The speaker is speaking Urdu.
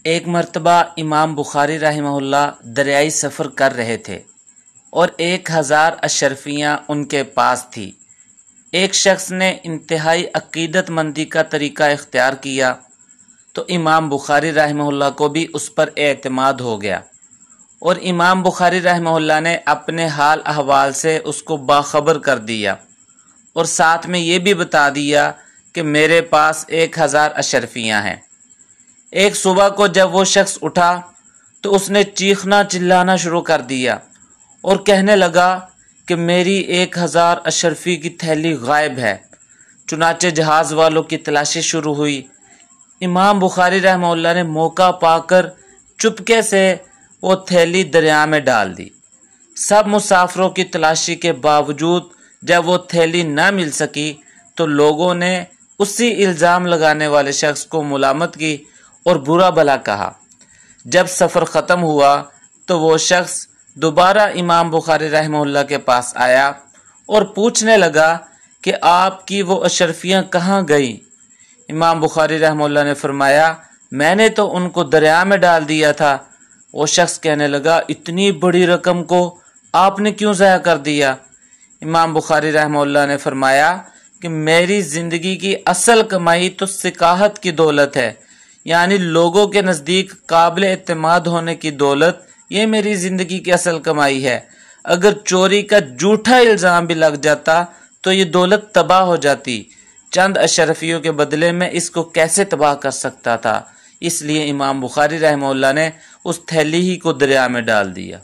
ایک مرتبہ امام بخاری رحمہ اللہ دریائی سفر کر رہے تھے اور 1000 اشرفیاں ان کے پاس تھی۔ ایک شخص نے انتہائی عقیدت مندی کا طریقہ اختیار کیا تو امام بخاری رحمہ اللہ کو بھی اس پر اعتماد ہو گیا، اور امام بخاری رحمہ اللہ نے اپنے حال احوال سے اس کو باخبر کر دیا اور ساتھ میں یہ بھی بتا دیا کہ میرے پاس 1000 اشرفیاں ہیں۔ ایک صبح کو جب وہ شخص اٹھا تو اس نے چیخنا چلانا شروع کر دیا اور کہنے لگا کہ میری 1000 اشرفی کی تھیلی غائب ہے۔ چنانچہ جہاز والوں کی تلاشی شروع ہوئی۔ امام بخاری رحمہ اللہ نے موقع پا کر چپکے سے وہ تھیلی دریا میں ڈال دی۔ سب مسافروں کی تلاشی کے باوجود جب وہ تھیلی نہ مل سکی تو لوگوں نے اسی الزام لگانے والے شخص کو ملامت کی اور برا بھلا کہا۔ جب سفر ختم ہوا تو وہ شخص دوبارہ امام بخاری رحمہ اللہ کے پاس آیا اور پوچھنے لگا کہ آپ کی وہ اشرفیاں کہاں گئیں؟ امام بخاری رحمہ اللہ نے فرمایا، میں نے تو ان کو دریا میں ڈال دیا تھا۔ وہ شخص کہنے لگا، اتنی بڑی رقم کو آپ نے کیوں ضائع کر دیا؟ امام بخاری رحمہ اللہ نے فرمایا کہ میری زندگی کی اصل کمائی تو سکاحت کی دولت ہے، یعنی لوگوں کے نزدیک قابل اعتماد ہونے کی دولت، یہ میری زندگی کی اصل کمائی ہے۔ اگر چوری کا جھوٹا الزام بھی لگ جاتا تو یہ دولت تباہ ہو جاتی۔ چند اشرفیوں کے بدلے میں اس کو کیسے تباہ کر سکتا تھا؟ اس لیے امام بخاری رحمہ اللہ نے اس تھیلی ہی کو دریا میں ڈال دیا۔